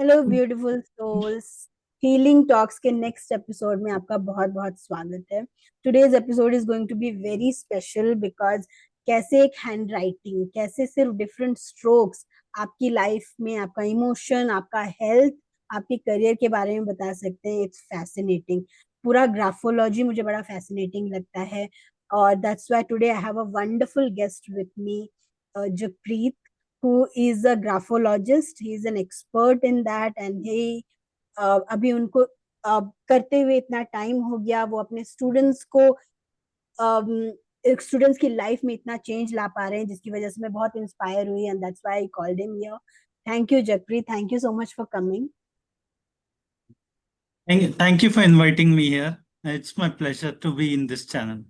Hello beautiful souls. Healing talks के next episode में आपका बहुत बहुत स्वागत है। Today's episode is going to be very special because कैसे एक हैंड राइटिंग, कैसे सिर्फ डिफरेंट स्ट्रोक्स आपकी लाइफ में आपका इमोशन, आपका हेल्थ, आपके करियर के बारे में बता सकते हैं। It's fascinating. पूरा ग्राफोलॉजी मुझे बड़ा फैसिनेटिंग लगता है और that's why today I have a wonderful guest with me, Jagpreet, who is a graphologist. He is an expert in that and he अभी उनको करते हुए इतना टाइम हो गया, वो अपने स्टूडेंट्स को स्टूडेंट्स की लाइफ में इतना चेंज ला पा रहे हैं जिसकी वजह से मैं बहुत इंस्पायर हुई and that's why I called him here. Thank you Jagpreet, thank you so much for coming. Thank you for inviting me here. It's my pleasure to be in this channel.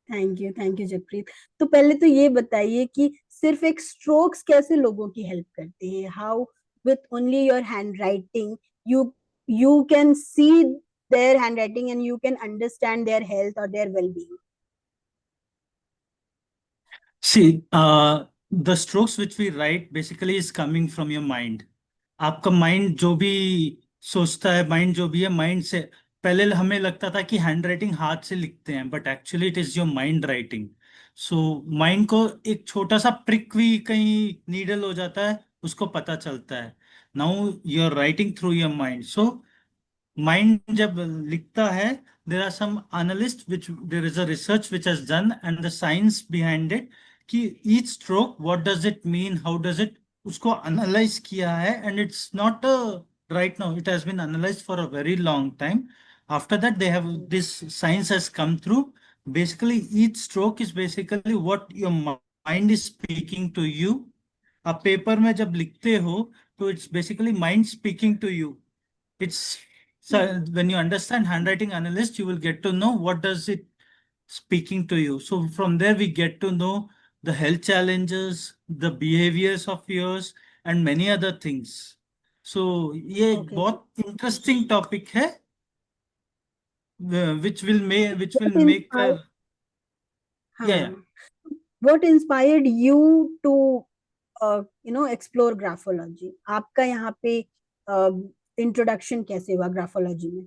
Thank you Jagpreet. तो पहले तो ये बताइए कि सिर्फ एक strokes कैसे लोगों की हेल्प करते हैं। How with only your hand writing you you can see their handwriting and you can understand their health or their well-being. See, the strokes which we write basically is coming from your mind. आपका mind जो भी सोचता है, mind जो भी है, mind से पहले हमें लगता था कि हैंड राइटिंग हाथ से लिखते हैं, but actually it is your mind writing. So mind को एक छोटा सा प्रिक भी कहीं नीडल हो जाता है, उसको पता चलता है। Now you are writing through your mind. So mind जब लिखता है, there are some analyst which there is a research which has done and the science behind it कि each stroke what does it mean, how does it, उसको analyse किया है। And it's not right now, it has been analyzed for a very long time. After that, they have this science has come through. Basically, each stroke is basically what your mind is speaking to you. आप paper में जब लिखते हो तो it's basically mind speaking to you. It's so when you understand handwriting analyst, you will get to know what does it speaking to you. So from there we get to know the health challenges, the behaviors of yours, and many other things. So ये एक Okay. बहुत interesting topic है, which will What make inspired, yeah. हाँ, what inspired you to explore graphology? आपका यहाँ पे introduction कैसे हुआ ग्राफोलॉजी में?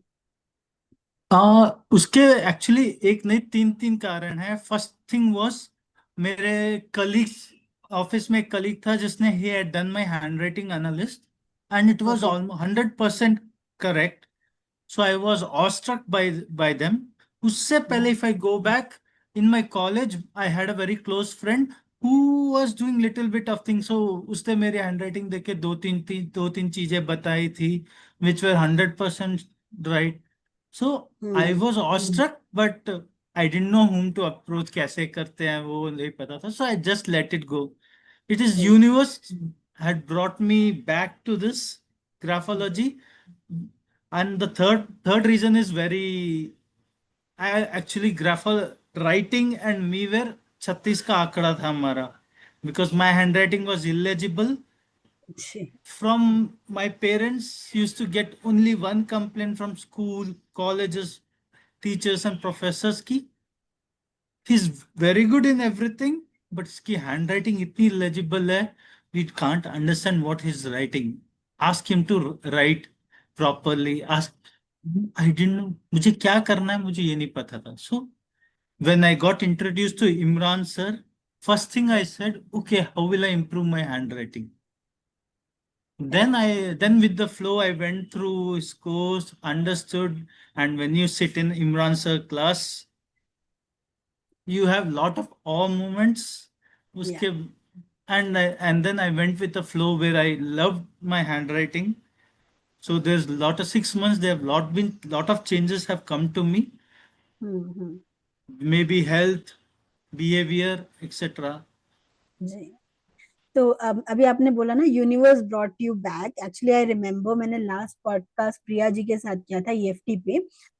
उसके एक्चुअली एक नहीं, तीन तीन कारण है। फर्स्ट थिंग वाज, मेरे कलीग, ऑफिस में एक कलीग था जिसने he had done my handwriting analyst and it was okay. Almost 100% correct. So I was awestruck by them. उससे पहले if I go back in my college, I had a very close friend who was doing little bit of things. सो उसने मेरी handwriting देख के दो तीन चीजें बताई थी विच वर 100% right. So I hmm. was awestruck, but I didn't know whom to approach. कैसे करते हैं वो नहीं पता था. So I just let it go. It is सही। universe had brought me back to this graphology. And the third reason is very, I actually graphol writing and me were 36 का आंकड़ा था हमारा, because my handwriting was illegible. अच्छे। From my parents used to get only one complaint from school, colleges, teachers and professors ki he's very good in everything, but his handwriting itni legible hai, we can't understand what he's writing. Ask him to write properly. Ask, I didn't know मुझे क्या करना है, मुझे ये नहीं पता था. So when I got introduced to Imran sir, first thing I said, okay, how will I improve my handwriting? Then with the flow I went through his course, understood, and when you sit in Imran sir class, you have lot of awe moments. या। उसके and then I went with the flow where I loved my handwriting. So there's lot of 6 months. There have lot of changes have come to me. Hmm. Maybe health, behavior, etc. जी। तो अभी आपने बोला ना universe brought you back. Actually I remember मैंने last podcast Priya ji के साथ किया था ईएफटी पे।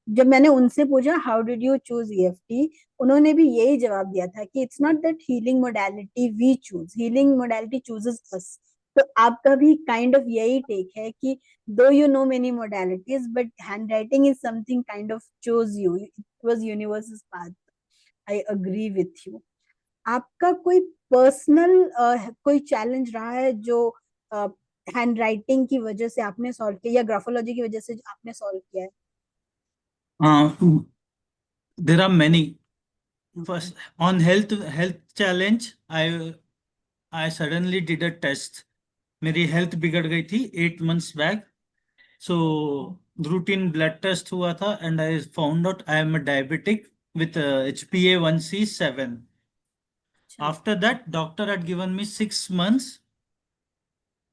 जब मैंने उनसे पूछा how did you choose EFT, उन्होंने भी यही जवाब दिया था कि it's not that healing modality we choose, healing modality chooses us. तो आपका भी काइंड ऑफ यही टेक है कि दो you know many modalities but hand writing is something kind of chose you, it was universe path. I agree with you. आपका कोई personal कोई चैलेंज रहा है जो हैंड राइटिंग की वजह से आपने सॉल्व किया या ग्राफोलॉजी की वजह से आपने सॉल्व किया है? There are many. Okay. First, on health challenge, I suddenly did a test. मेरी हेल्थ बिगड़ गई थी 8 months बैक. सो रूटीन ब्लड टेस्ट हुआ था and I found out I am diabetic with HbA1c 7. अच्छा। After that, doctor had given me 6 months,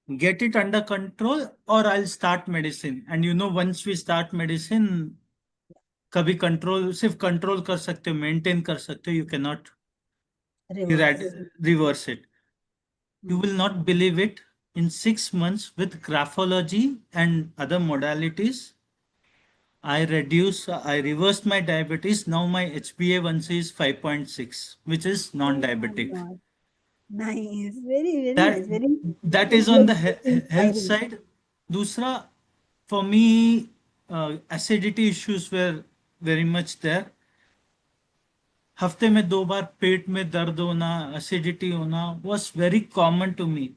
get it under control, or I'll start medicine. And you know, once we start medicine, कभी control सिर्फ control कर सकते हो, maintain कर सकते हो, you can not reverse. reverse it. You will not believe it. In 6 months, with graphology and other modalities, I reversed my diabetes. Now my HbA1c is 5.6, which is Oh my non-diabetic. God. Nice. Very That nice. Very that is on the health inspiring. side. दूसरा, for me, acidity issues were very much there. हफ्ते में 2 बार पेट में दर्द होना, acidity होना was very common to me.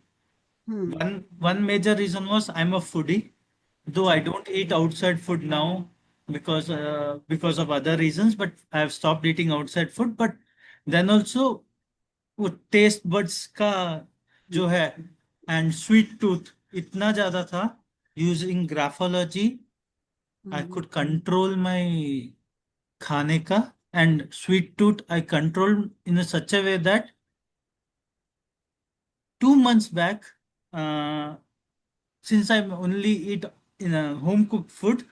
Hmm. One major reason was I'm a foodie, though I don't eat outside food now because of other reasons, but I've stopped eating outside food. But then also वो taste buds का जो है and sweet tooth इतना ज्यादा था. Using graphology I Hmm. Could control my खाने का, and sweet tooth I control in such a way that 2 months back, since I only eat in a home cooked food,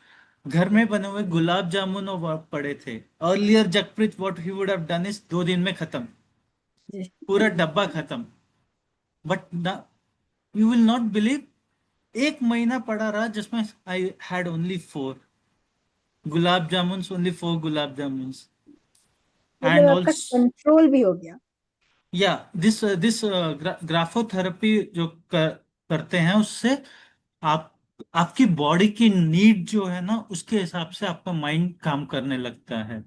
घर में बने हुए गुलाब जामुन और पड़े थे. Earlier Jagpreet what he would have done is 2 दिन में खत्म, जी। पूरा डब्बा खत्म. But you will not believe, एक महीना पड़ा रहा जिसमें I had only 4 gulab jamun, only 4 gulab jamun. मतलब एंड आपका ऑल्सो कंट्रोल भी हो गया। या दिस ग्राफोथेरेपी जो करते हैं, उससे आप आपकी बॉडी की नीड जो है ना, उसके हिसाब से आपका माइंड काम करने लगता है.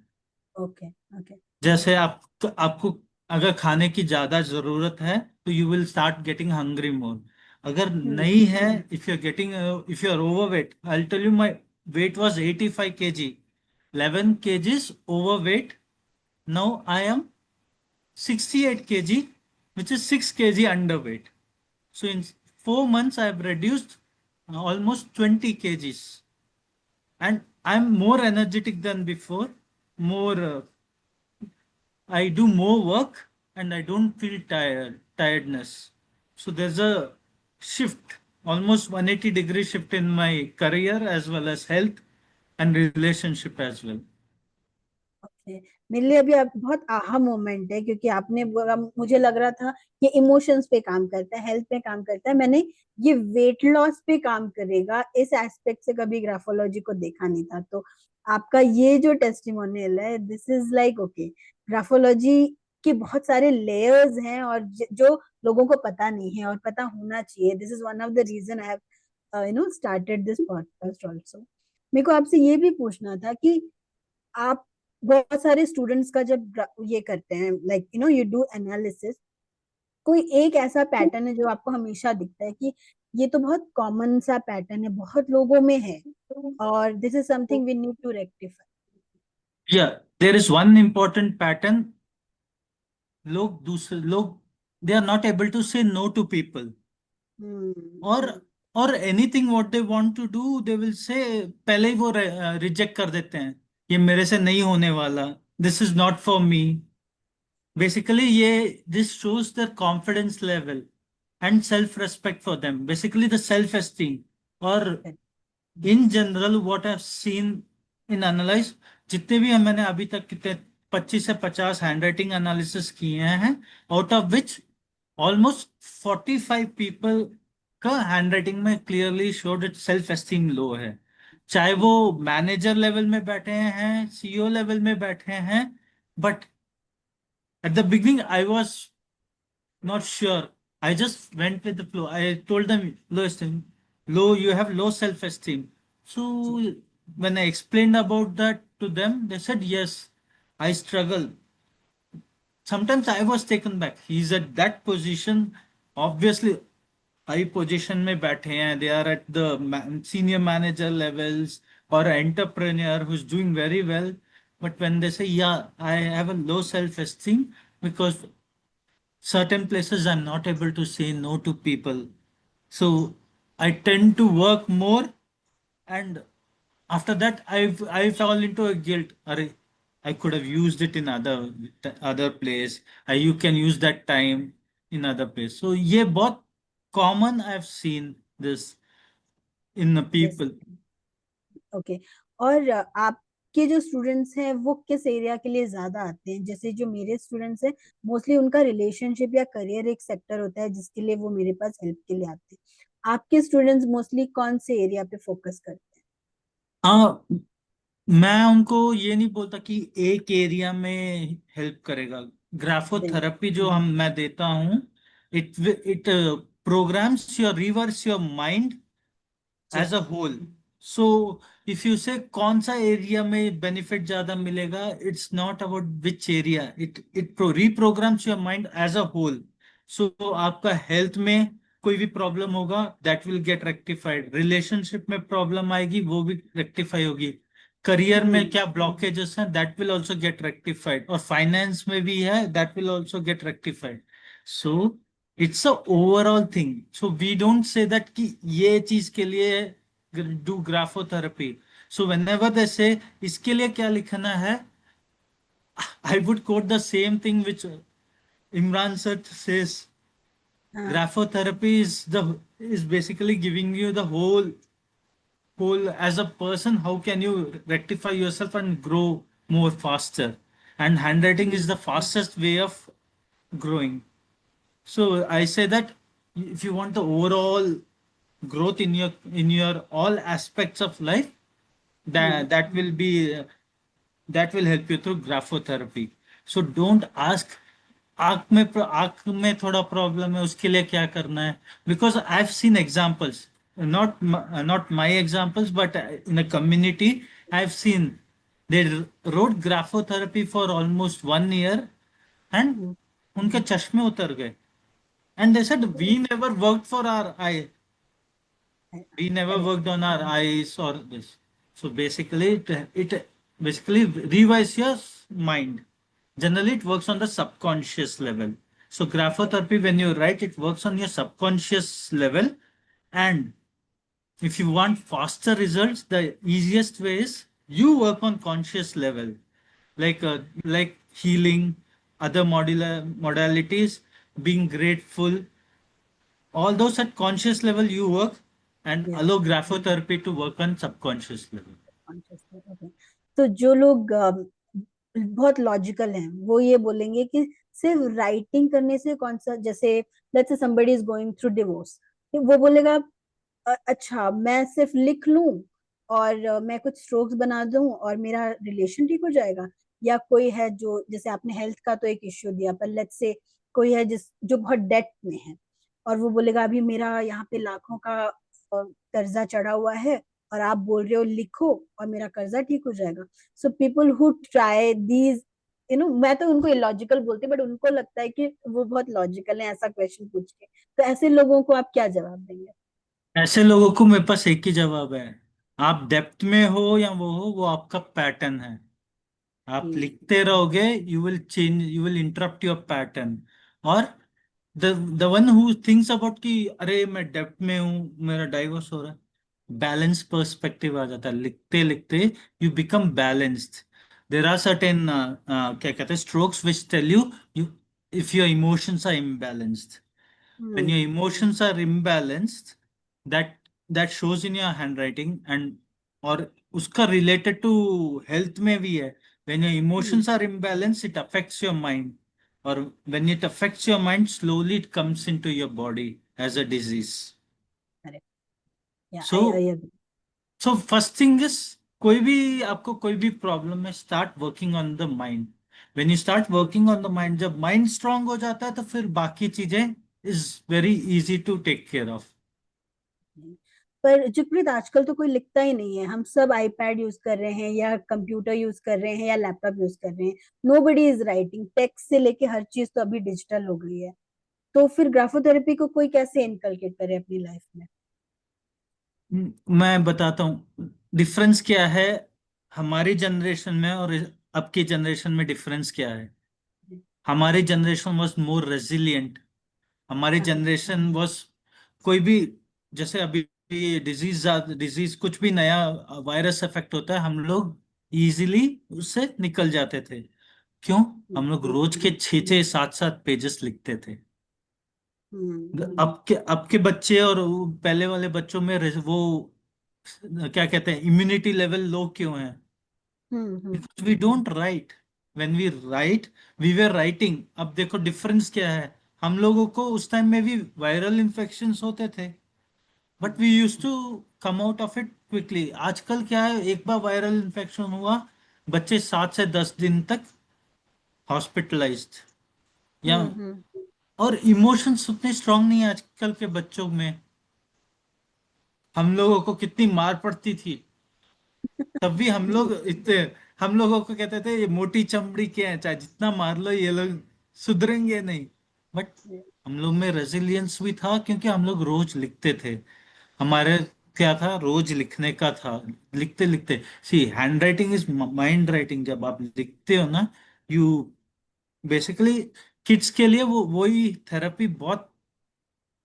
ओके। ओके। जैसे आपको अगर खाने की ज्यादा जरूरत है तो you will start getting hungry more. अगर हम्म। नहीं है, if you are overweight, I tell you my weight was 85 kg, 11 kgs overweight. Now I am 68 kg, which is 6 kg underweight. So in 4 months I have reduced almost 20 kgs, and I'm more energetic than before. More I do more work and I don't feel tiredness. So there's a shift, almost 180-degree shift in my career as well as health and relationship as well. Okay. मेरे लिए अभी आप बहुत aha moment है, क्योंकि आपने बोला, मुझे लग रहा था ये इमोशंस पे काम करता है, हेल्थ पे काम करता है, मैंने ये वेट लॉस पे काम करेगा इस एस्पेक्ट से कभी ग्राफोलॉजी को देखा नहीं था। तो आपका ये जो टेस्टिमोनियल है, this is like okay, graphology के बहुत सारे लेयर्स हैं और जो लोगों को पता नहीं है और पता होना चाहिए। This is one of the reason I have started this podcast also. मेरे को आपसे ये भी पूछना था कि आप बहुत सारे स्टूडेंट्स का जब ये करते हैं, लाइक यू डू एनालिसिस, कोई एक ऐसा पैटर्न है जो आपको हमेशा दिखता है कि ये तो बहुत कॉमन सा पैटर्न है, बहुत लोगों में है, और this is something we need to rectify? Yeah, there is one important pattern. लोग they are not able to say no to people, hmm. और anything what they want to do they will से पहले ही वो reject कर देते हैं. ये मेरे से नहीं होने वाला, this is not for me. Basically ये this shows their confidence level and self respect for them, basically the self esteem. और in general what I have seen in analyse, जितने भी मैंने अभी तक कितने 25 से 50 हैंडराइटिंग एनालिसिस किए हैं, out of which almost 45 people का हैंडराइटिंग में clearly showed it self esteem low है. चाहे वो मैनेजर लेवल में बैठे हैं, सीईओ लेवल में बैठे हैं, but at the beginning I was not sure. I just went with the flow. I told them low esteem, low, you have low self-esteem. जी। So when I explained about that to them, they said, yes, I struggle. Sometimes I was taken back. He's at that position. Obviously, high position में बैठे हैं, they are at the senior manager levels और entrepreneur who is doing very well, but when they say yeah I have a low self esteem because certain places I'm not able to say no to people. So I tend to work more, and after that I fall into a guilt. Arey, I could have used it in other place. You can use that time in other place. So ये बहुत common I've seen this in the yes. people. Okay. और आपके जो students हैं वो किस area के लिए ज्यादा आते हैं? जैसे जो मेरे स्टूडेंट्स हैं, मोस्टली उनका रिलेशनशिप या करियर एक सेक्टर होता है जिसके लिए वो मेरे पास हेल्प के लिए आते हैं। आपके स्टूडेंट्स मोस्टली कौन से एरिया पे फोकस करते हाँ, मैं उनको ये नहीं बोलता कि एक एरिया में हेल्प करेगा। हैं? ग्राफोथेरेपी जो हम मैं देता हूँ, it programs your reverse your mind जी। As a whole. So if you say कौन सा एरिया में बेनिफिट ज्यादा मिलेगा, it's not about which area, it reprograms your mind as a whole. So आपका हेल्थ में कोई भी प्रॉब्लम होगा, that will get rectified. Relationship में प्रॉब्लम आएगी, वो भी रेक्टिफाई होगी। करियर में क्या ब्लॉकेजेस हैं, that will also get rectified. और फाइनेंस में भी है, that will also get rectified. So it's a overall thing. So we don't say that कि ये चीज के लिए do graphotherapy. So whenever they say इसके लिए क्या लिखना है, I would quote the same thing which Imran sir says. हाँ। Graphotherapy is basically giving you the whole as a person, how can you rectify yourself and grow more faster. And handwriting is the fastest way of growing. So I say that if you want the overall growth in your all aspects of life, hmm. that will help you through graphotherapy. So don't ask आंख में थोड़ा problem है, उसके लिए क्या करना है। Because I have seen examples, not my examples, but in a community I have seen they wrote graphotherapy for almost 1 year, and hmm. उनके चश्मे उतर गए। And they said we never worked for our eye, we never correct. worked on our eyes or this. So basically, it basically revise your mind. Generally, it works on the subconscious level. So graphotherapy, when you write, it works on your subconscious level. And if you want faster results, the easiest way is you work on conscious level, like healing, other modular modalities, being grateful, all those at conscious level you work, and yes. allow graphotherapy to work on subconscious level. Consciously. Okay. तो जो लोग बहुत logical हैं वो ये बोलेंगे कि सिर्फ राइटिंग करने से कौन सा, जैसे let's say somebody is going through divorce, वो बोलेगा अच्छा मैं सिर्फ लिख लूं और मैं कुछ स्ट्रोक्स बना दूं और मेरा रिलेशन ठीक हो जाएगा। या कोई है जो, जैसे आपने हेल्थ का तो एक इश्यू दिया, पर लेट्स से कोई है जिस जो बहुत डेट में है और वो बोलेगा अभी मेरा यहाँ पे लाखों का कर्जा चढ़ा हुआ है और आप बोल रहे हो लिखो और मेरा कर्जा ठीक हो जाएगा। So people who try these, मैं तो उनको इलॉजिकल बोलती, बट उनको लगता है कि वो बहुत लॉजिकल है ऐसा क्वेश्चन पूछ के। तो ऐसे लोगों को आप क्या जवाब देंगे? ऐसे लोगों को मेरे पास एक ही जवाब है। आप डेप्थ में हो या वो आपका पैटर्न है। आप हम्म। लिखते रहोगे, you will change, you will interrupt your pattern. और the the one who thinks about कि अरे मैं डेप्थ में हूँ, मेरा डाइवोर्स हो रहा है, बैलेंस पर्सपेक्टिव आ जाता है। लिखते लिखते you become balanced. There are certain क्या कहते हैं strokes which tell you if your emotions are imbalanced. When your hmm. emotions are imbalanced, that that shows in your handwriting, and और उसका related to health में भी है। When your hmm. emotions are imbalanced, it affects your mind, or when it affects your mind, slowly it comes into your body as a disease. Correct. या I So agree. so first thing is, कोई भी आपको कोई भी problem है, start working on the mind. When you start working on the mind, जब mind strong हो जाता है तो फिर बाकी चीजें is very easy to take care of. पर जुगप्रीत आजकल तो कोई लिखता ही नहीं है, हम सब आईपैड यूज कर रहे हैं या कंप्यूटर यूज कर रहे हैं या लैपटॉप यूज कर रहे हैं। Nobody is writing, text से लेके हर चीज तो अभी डिजिटल हो गई है। तो फिर ग्राफोथेरेपी को कोई कैसे इनकलकेट करे अपनी लाइफ में? मैं बताता हूँ डिफरेंस क्या है हमारी जनरेशन में और अब की जनरेशन में। डिफरेंस क्या है, हमारी जनरेशन वॉज मोर रेजिलियंट। हमारी हाँ। जनरेशन वॉज कोई भी, जैसे अभी डिजीज कुछ भी नया वायरस इफेक्ट होता है, हम लोग इजीली उससे निकल जाते थे। क्यों? हम लोग रोज के 6-6 7-7 पेजेस लिखते थे। हम्म। अब के बच्चे और वो पहले वाले बच्चों में वो क्या कहते हैं, इम्यूनिटी लेवल लो क्यों है? हम्म। Because we don't write. When we write, we were writing. अब देखो डिफरेंस क्या है, हम लोगों को उस टाइम में भी वायरल इन्फेक्शंस होते थे, but we use to come out of it quickly. आजकल क्या है, एक बार वायरल इन्फेक्शन हुआ, बच्चे 7 से 10 दिन तक हॉस्पिटलाइज्ड। या हम्म। और इमोशंस उतने स्ट्रांग नहीं है आजकल के बच्चों में। हम लोगों को कितनी मार पड़ती थी, तब भी हम लोग इतने, हम लोगों को कहते थे ये मोटी चमड़ी के हैं, चाहे जितना मार लो ये लोग सुधरेंगे नहीं। बट हम लोग में रेजिलियंस भी था, क्योंकि हम लोग रोज लिखते थे। हमारे क्या था, रोज लिखने का था। लिखते लिखते, see handwriting is mind writing. जब आप लिखते हो ना, यू बेसिकली, किड्स के लिए वो वही थेरेपी बहुत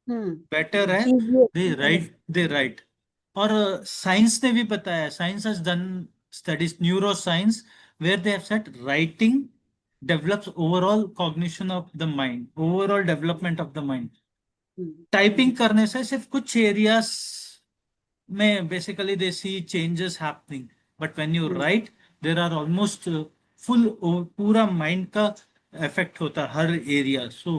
हम्म। बेटर है। इजी। They right. और साइंस ने भी बताया, science has done studies, neuro science, where they have said writing develops overall cognition of the mind, overall development of the mind. Typing करने से सिर्फ कुछ एरियाज में basically they see changes happening, but when you write there are almost full, पूरा mind का effect होता है हर area. सो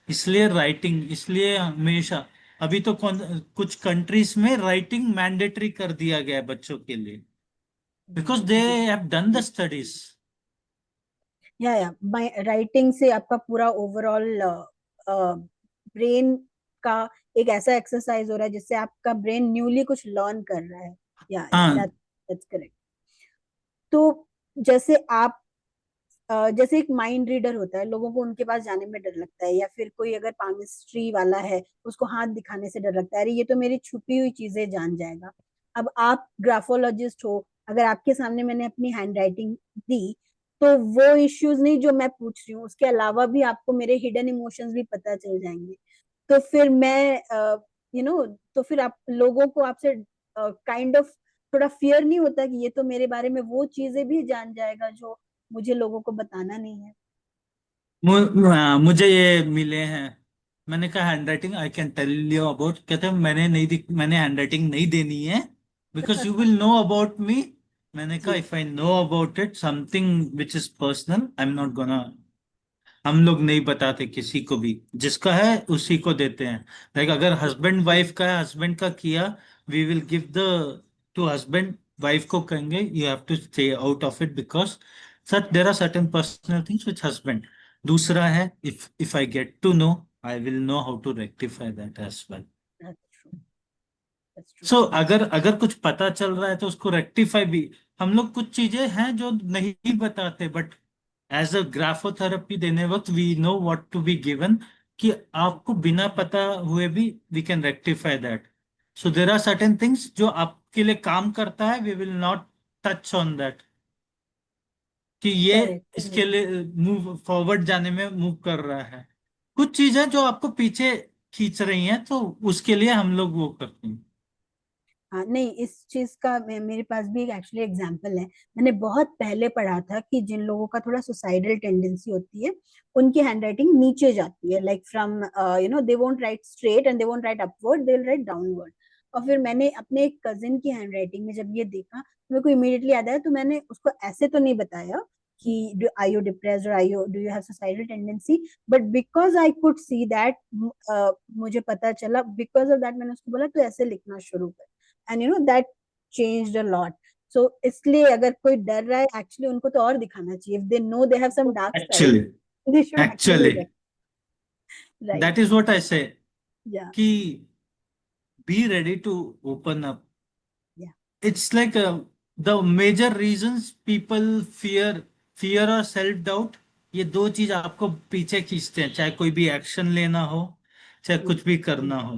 इसलिए राइटिंग, इसलिए हमेशा, अभी तो कुछ कंट्रीज में राइटिंग मैंडेटरी कर दिया गया है बच्चों के लिए, because they have done the studies. या राइटिंग से आपका पूरा ओवरऑल ब्रेन का एक ऐसा एक्सरसाइज हो रहा है जिससे आपका ब्रेन न्यूली कुछ लर्न कर रहा है। या हाँ। That's correct. तो जैसे आप जैसे एक माइंड रीडर होता है, लोगों को उनके पास जाने में डर लगता है, या फिर कोई अगर पामिस्ट्री वाला है उसको हाथ दिखाने से डर लगता है, अरे ये तो मेरी छुपी हुई चीजें जान जाएगा। अब आप ग्राफोलॉजिस्ट हो, अगर आपके सामने मैंने अपनी हैंड राइटिंग दी, तो वो इश्यूज नहीं जो मैं पूछ रही हूँ, उसके अलावा भी आपको मेरे हिडन इमोशंस भी पता चल जाएंगे। तो फिर मैं यू नो तो फिर आप लोगों को आपसे काइंड ऑफ थोड़ा फियर नहीं होता कि ये तो मेरे बारे में वो चीजें भी जान जाएगा जो मुझे लोगों को बताना नहीं है? हाँ, मुझे ये मिले हैं। मैंने कहा handwriting I can tell you about, कहते हैं मैंने हैंड राइटिंग नहीं देनी है, because you will know about me. मैंने कहा जी। If I know about it something which is personal, I am not gonna, हम लोग नहीं बताते किसी को भी, जिसका है उसी को देते हैं। लाइक अगर हस्बैंड वाइफ का है, हस्बैंड का किया, we will give the to husband, wife को कहेंगे you have to stay out of it, because such there are certain personal things which husband. दूसरा है, if I get to know, I will know how to rectify that as well. That's true. That's true. So अगर अगर कुछ पता चल रहा है तो उसको रेक्टिफाई भी, हम लोग कुछ चीजें हैं जो नहीं बताते, बट एज अ ग्राफोथेरेपी देने वक्त we know what to be given, कि आपको बिना पता हुए भी we can rectify that. So there are certain things जो आपके लिए काम करता है, we will not touch on that, कि ये करेक्ट। इसके लिए मूव फॉरवर्ड जाने में मूव कर रहा है। कुछ चीजें जो आपको पीछे खींच रही हैं, तो उसके लिए हम लोग वो करते हैं। हाँ, नहीं, इस चीज का मेरे पास भी एक एक्चुअली एग्जांपल है। मैंने बहुत पहले पढ़ा था कि जिन लोगों का थोड़ा सुसाइडल टेंडेंसी होती है, उनकी हैंडराइटिंग नीचे जाती है, like from they won't right straight and they won't right upward, they will write downward. और फिर मैंने अपने एक कजिन की हैंडराइटिंग में जब ये देखा, तो मेरे को इमीडिएटली याद आया, तो मैंने उसको ऐसे तो नहीं बताया कि आर यू डिप्रेस्ड और are you do you have suicidal tendency, but because I could see that, मुझे पता चला, बिकॉज ऑफ दैट मैंने उसको बोला तो ऐसे लिखना शुरू कर। And that changed a lot. So इसलिए अगर कोई डर रहा है, एक्चुअली उनको तो और दिखाना चाहिए, if they know they have some dark side, actually, they should actually actually write. That is what I say, या कि be ready to open up. या It's like the major reasons people fear or self doubt, ये दो चीज आपको पीछे खींचते हैं, चाहे कोई भी एक्शन लेना हो, चाहे कुछ भी करना हो।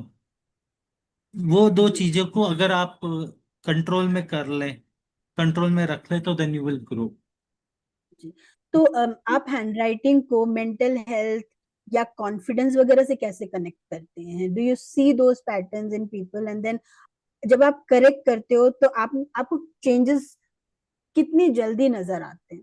वो दो जी चीजों को अगर आप कंट्रोल में कर लें, कंट्रोल में रख लें, तो देन यू विल ग्रो। जी। तो आप हैंडराइटिंग को मेंटल हेल्थ या कॉन्फिडेंस वगैरह से कैसे कनेक्ट करते हैं? Do you see those patterns in people and then जब आप करेक्ट करते हो तो आप आपको चेंजेस कितनी जल्दी नजर आते हैं?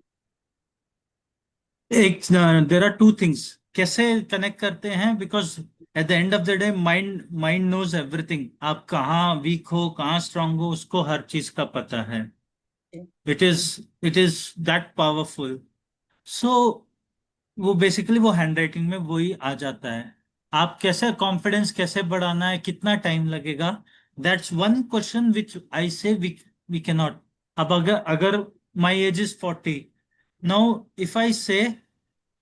एक देर आर टू थिंग्स, कैसे कनेक्ट करते हैं, because at the end of the day mind mind knows everything. आप कहाँ वीक हो, कहाँ स्ट्रांग हो, उसको हर चीज का पता है। It is it is that powerful. So वो बेसिकली वो हैंडराइटिंग में वही आ जाता है। आप कैसे कॉन्फिडेंस कैसे बढ़ाना है, कितना टाइम लगेगा, दैट्स वन क्वेश्चन विच आई से वी कैन नॉट। अब अगर अगर my age is 40 now, if I से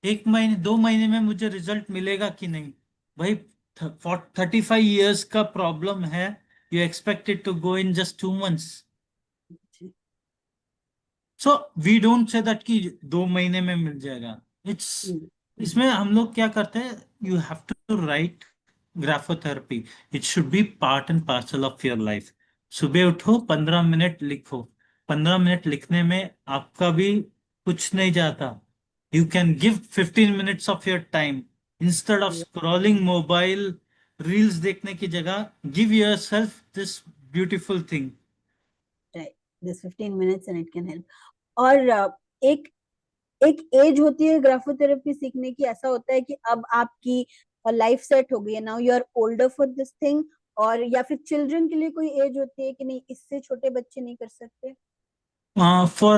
1 महीने 2 महीने में मुझे रिजल्ट मिलेगा कि नहीं, भाई 35 years का प्रॉब्लम है, you expected to go in just 2 months। So we don't say that कि 2 महीने में मिल जाएगा। इट्स इसमें हम लोग क्या करते हैं, you have to write graphotherapy. It should be part and parcel of your life. सुबह उठो, 15 मिनट लिखो। 15 मिनट लिखने में आपका भी कुछ नहीं जाता। You can give 15 minutes of your time, instead of scrolling mobile reels देखने की जगह, give your self this beautiful thing. This 15 minutes and it can help. और एक एक एज होती है ग्राफोथेरेपी सीखने की, ऐसा होता है कि अब आपकी लाइफ सेट हो गई है, now you are older for this thing, और या फिर चिल्ड्रन के लिए कोई एज होती है कि नहीं इससे छोटे बच्चे नहीं कर सकते? For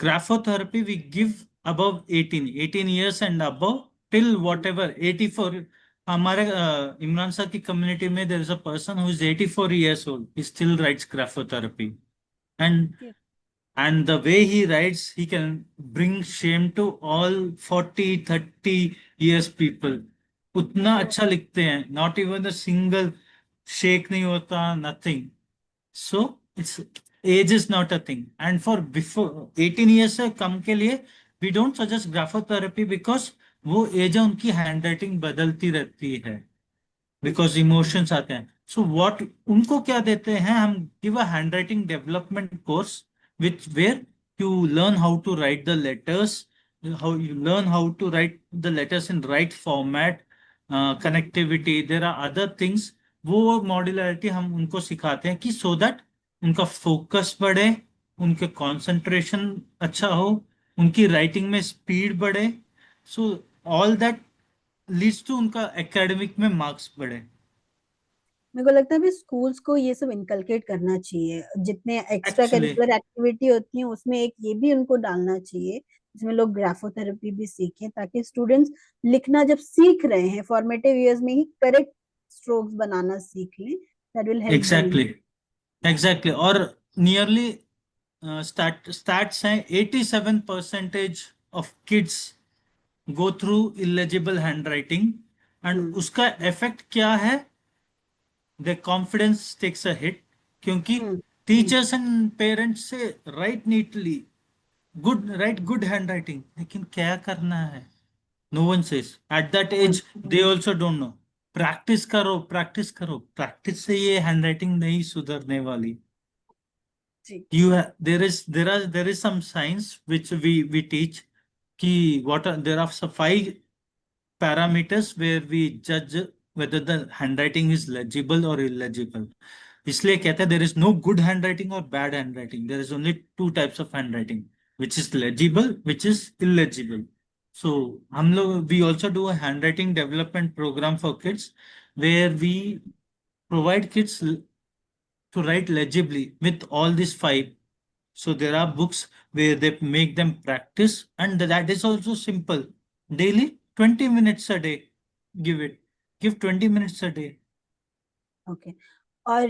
graphotherapy, we give above 18 years and above till whatever 84. हमारे इमरान सर की कम्युनिटी में there is a person who is 84 years old. He still writes graphotherapy, and Okay. and the way he writes, he can bring shame to all 40 30 years people. उतना अच्छा लिखते हैं, not even a single shake नहीं होता, nothing. So it's age is not a thing. And for before 18 years से कम के लिए we don't suggest graphotherapy, because वो एज है, उनकी हैंडराइटिंग बदलती रहती है, बिकॉज इमोशंस आते हैं। सो व्हाट उनको क्या देते हैं, हम give a handwriting development course which where you learn how to write the letters, how you learn how to write the letters in right format, connectivity, there are other things। वो modularity हम उनको सिखाते हैं कि so that उनका focus बढ़े, उनके concentration अच्छा हो, उनकी राइटिंग में स्पीड बढ़े। So all that leads to उनका एकेडमिक में मार्क्स बढ़े। मेरे को लगता है भी स्कूल्स को ये सब इनकलकेट करना चाहिए, जितने एक्स्ट्रा एक्चुअली करिकुलर एक्टिविटी होती हैं उसमें एक ये भी उनको डालना चाहिए जिसमें लोग ग्राफोथेरेपी भी सीखें, ताकि स्टूडेंट्स लिखना जब सीख रहे हैं फॉर्मेटिव ईयर्स में ही करेक्ट स्ट्रोक्स बनाना सीख लें। That will help them in. Exactly exactly. और नियरली स्टैट्स हैं, 87% of kids go through illegible handwriting. And hmm उसका इफेक्ट क्या है, the confidence takes a hit, क्योंकि hmm teachers and parents say write neatly, good write good handwriting, लेकिन क्या करना है, no one says at that age, they also don't know. Practice करो, practice करो, प्रैक्टिस से ये हैंड राइटिंग नहीं सुधरने वाली। जी There is some science which we teach, कि what are there are some 5 parameters where we judge whether the handwriting is legible or illegible. इसलिए कहते हैं there is no good handwriting or bad handwriting. There is only two types of handwriting, which is legible, which is illegible. So हम लोग we also do a handwriting development program for kids, where we provide kids to write legibly with all these five. So there are books where they make them practice, and that is also simple. Daily 20 minutes a day. Give it. Give 20 minutes a day. Okay. और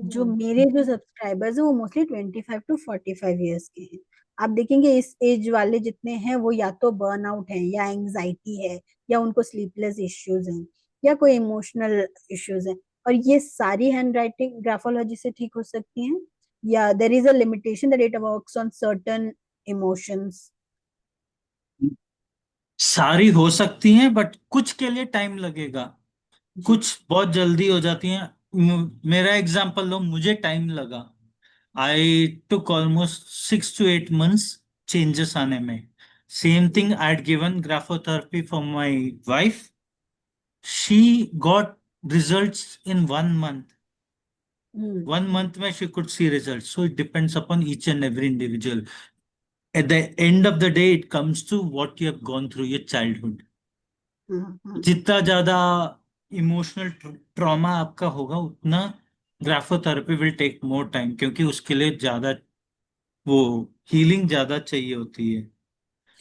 जो मेरे जो subscribers हैं वो mostly 25 to 45 years के हैं। आप देखेंगे इस एज वाले जितने हैं वो या तो बर्नआउट है या एंजाइटी है या उनको स्लीपलेस इश्यूज हैं या कोई इमोशनल इश्यूज हैं। और ये सारी हैंड राइटिंग ग्राफोलॉजी से ठीक हो सकती हैं, या देर is a limitation that it works on certain emotions? सारी हो सकती हैं बट कुछ के लिए टाइम लगेगा, जी। कुछ बहुत जल्दी हो जाती हैं। मेरा एग्जांपल लो, मुझे टाइम लगा। I took almost 6 to 8 months changes आने में। Same thing I had given graphotherapy for my wife, she got results in 1 month। Hmm 1 month में she could see results. So it depends upon each and every individual. At the end of the day, it comes to what you have gone through your childhood. Hmm. जितना ज्यादा emotional trauma आपका होगा, उतना graphotherapy will take more time, क्योंकि उसके लिए ज्यादा वो हीलिंग ज्यादा चाहिए होती है।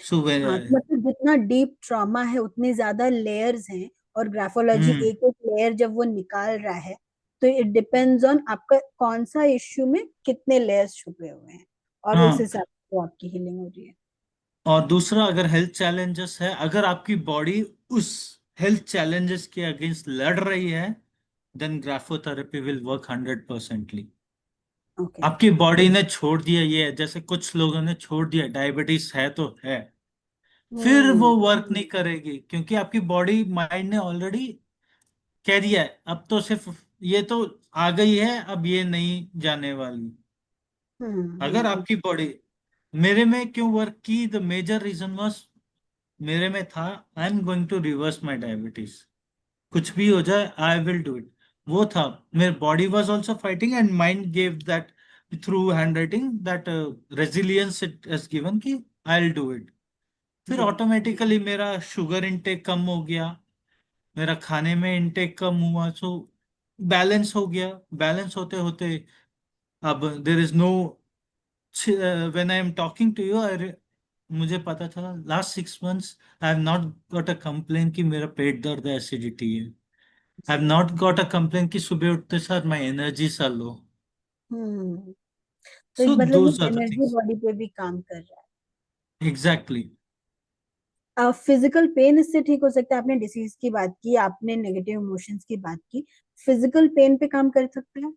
सो वे हाँ, तो मतलब जितना डीप ट्रॉमा है उतने ज्यादा लेयर्स हैं, और ग्राफोलॉजी हम्म। एक एक लेयर जब वो निकाल रहा है, तो इट डिपेंड्स ऑन आपका कौन सा इश्यू में कितने लेयर्स छुपे हुए हैं, और उस हाँ, हिसाब से वो आपकी हीलिंग हो रही है। और दूसरा, अगर हेल्थ चैलेंजेस है, अगर आपकी बॉडी उस हेल्थ चैलेंजेस के अगेंस्ट लड़ रही है, देन ग्राफोथेरेपी विल वर्क 100%ली। ओके। आपकी बॉडी ने छोड़ दिया ये, जैसे कुछ लोगों ने छोड़ दिया, डायबिटीज है तो है, फिर वो हम्म वर्क नहीं करेगी, क्योंकि आपकी बॉडी माइंड ने ऑलरेडी कह दिया है अब तो सिर्फ ये तो आ गई है, अब ये नहीं जाने वाली। अगर हम्म। आपकी बॉडी मेरे में क्यों वर्क की, द मेजर रीजन वाज, मेरे में था I am going to reverse my diabetes, कुछ भी हो जाए आई विल डू इट। वो था, मेरे body was also fighting and mind gave that through hand writing that resilience it has given कि आई विल डू इट। फिर जी। Automatically मेरा शुगर इनटेक कम हो गया, मेरा खाने में इनटेक कम हुआ, सो बैलेंस हो गया। बैलेंस होते होते अब there is no, when I am talking to you, मुझे पता चला last 6 months I have not got a complain कि मेरा पेट दर्द है, एसिडिटी है। आई हैव जी। नॉट गॉट अ कंप्लेन कि सुबह उठते सार माई एनर्जी सा लो। हम्म। तो सो मतलब दोज ये are the energy things. Body पे भी काम कर रहा एग्जैक्टली। है। फिजिकल पेन इससे ठीक हो सकता है, आपने डिसीज की बात की, आपने नेगेटिव इमोशंस की बात की, फिजिकल पेन पे काम कर सकते हैं।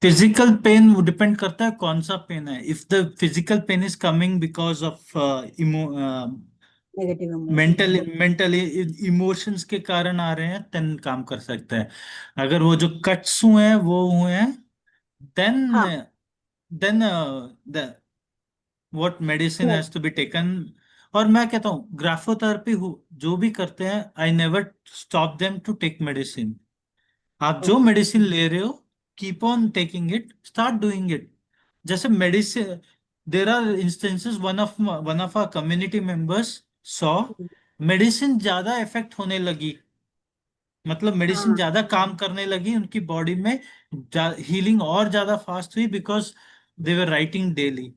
फिजिकल पेन वो डिपेंड करता है कौन सा पेन है। If the physical pain is coming because of negative emotions. Mentally emotions के कारण आ रहे हैं, देन काम कर सकते हैं। अगर वो जो कट्स हुए हैं वो हुए हैं, देन हाँ। देन द व्हाट मेडिसिन नहीं। Has to be taken. और मैं कहता हूँ ग्राफोथेरेपी जो भी करते हैं, I never stop them to take medicine. आप जो ओके। मेडिसिन ले रहे हो, keep on taking it, start doing it. जैसे medicine, there are instances, one of our community members saw medicine ज्यादा इफेक्ट होने लगी, मतलब मेडिसिन हाँ। ज्यादा काम करने लगी उनकी बॉडी में, हीलिंग और ज्यादा फास्ट हुई, because they were writing daily.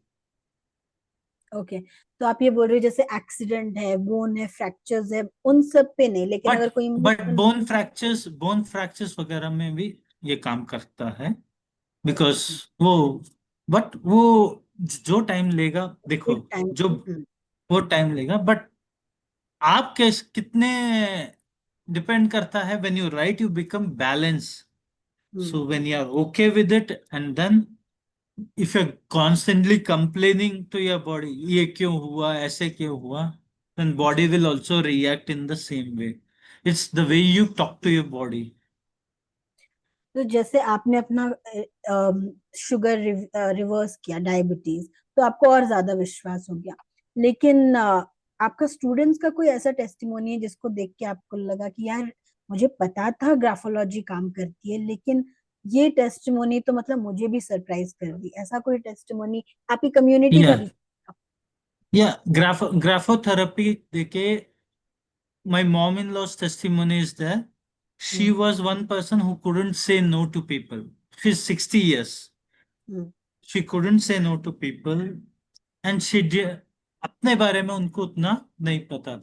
Okay. तो आप ये बोल रहे हो जैसे एक्सीडेंट है, बोन है, फ्रैक्चर्स है, उन सब पे नहीं, लेकिन बट अगर कोई बट इमोशनल। बोन फ्रैक्चर्स वगैरह में भी ये काम करता है, बिकॉज ओके। वो, बट वो जो टाइम लेगा, देखो, टेक टाइम। जो वो टाइम लेगा, बट आप कैस कितने डिपेंड करता है, when you write you become balance. So when you are okay with it, and then if you constantly complaining to your body, ये क्यों हुआ, ऐसे क्यों हुआ, then body ji. will also react in the same way. It's the way you talk to your body. तो जैसे आपने अपना शुगर रिवर्स किया, डायबिटीज, तो आपको और ज्यादा विश्वास हो गया, लेकिन आपका स्टूडेंट्स का कोई ऐसा टेस्टिमोनी है जिसको देख के आपको लगा कि यार मुझे पता था ग्राफोलॉजी काम करती है, लेकिन ये टेस्टिमोनी तो मतलब मुझे भी सरप्राइज कर दी, ऐसा कोई टेस्टिमोनी आपकी कम्युनिटी का Yeah, भी? yeah. Graphotherapy देके, my mom-in-law's testimony is there. She hmm was one person who couldn't say no to people. She's 60 years. Hmm. She couldn't say no to people, and she did, अपने बारे में उनको उतना नहीं पता।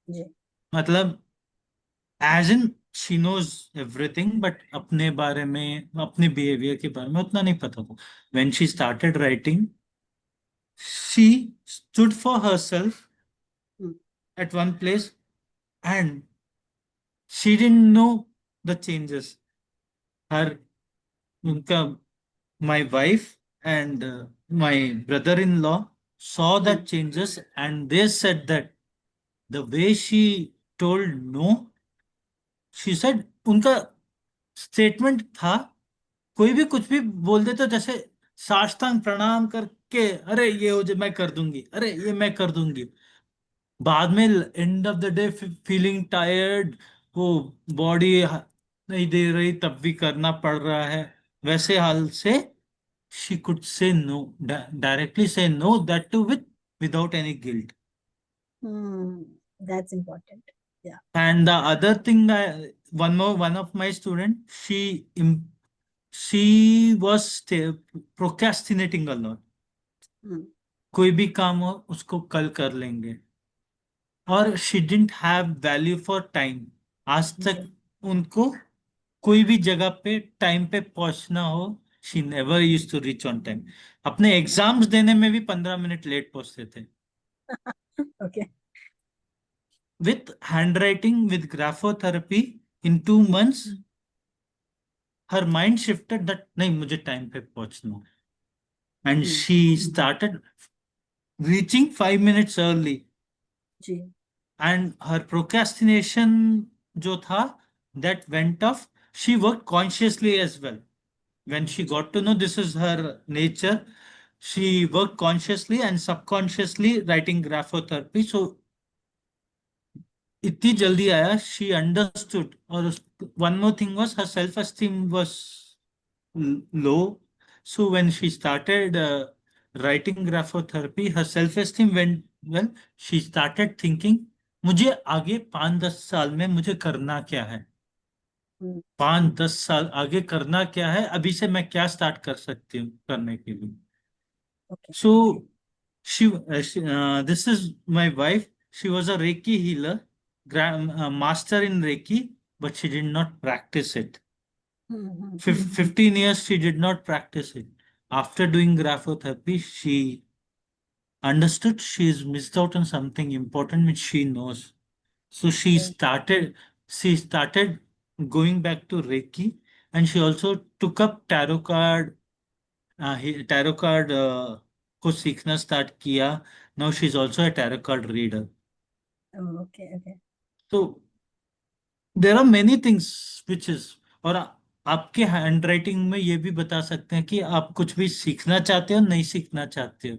जी। मतलब as in she knows everything, but अपने बारे में, अपने बिहेवियर के बारे में उतना नहीं पता था। When she started writing, she stood for herself hmm at one place, and she didn't know the changes. Her, unka, my wife and my brother-in-law saw hmm that changes, and they said that the way she told no, she said, उनका statement था, कोई भी कुछ भी बोल दे तो जैसे साष्टांग प्रणाम करके, अरे ये हो जाए मैं कर दूंगी, अरे ये मैं कर दूंगी। बाद में and of the day feeling tired, वो बॉडी नहीं दे रही तब भी करना पड़ रहा है, वैसे हाल से she could say no, directly say no, that too without any guilt. Hmm. That's important. Yeah. And the other thing, one of my student, she was procrastinating a lot. Hmm. कोई भी काम हो उसको कल कर लेंगे, और she didn't have value for time. आज तक जी. उनको कोई भी जगह पे टाइम पे पहुंचना हो, she never use to reach on time. अपने एग्जाम्स देने में भी 15 मिनट लेट पहुंचते थे। Okay. With handwriting, with graphotherapy, in 2 months, her mind shifted that नहीं मुझे टाइम पे पहुंचना, and Hmm. she started reaching 5 minutes early, ji. and her procrastination जो था, that went off. She worked consciously as well. When she ji. got to know this is her nature, she worked consciously and subconsciously writing graphotherapy. So इतनी जल्दी आया, she understood. और one more thing was her self esteem was low, so when she started writing graphotherapy, her self esteem went well. She started thinking, मुझे आगे 5-10 साल में मुझे करना क्या है, Hmm. 5-10 साल आगे करना क्या है, अभी से मैं क्या स्टार्ट कर सकती हूँ करने के लिए। Okay. So this is my wife. She was a Reiki healer, master in Reiki, but she did not practice it. Hmm. Hmm. 15 years she did not practice it. After doing graphotherapy, she understood she's missed out on something important which she knows. So Okay. she started going back to Reiki, and she also took up tarot card, tarot card को सीखना start किया। Now she is also a tarot card reader. Oh, okay. Okay. तो there are many things which is, और आपके hand writing में ये भी बता सकते हैं कि आप कुछ भी सीखना चाहते हो नहीं सीखना चाहते हो।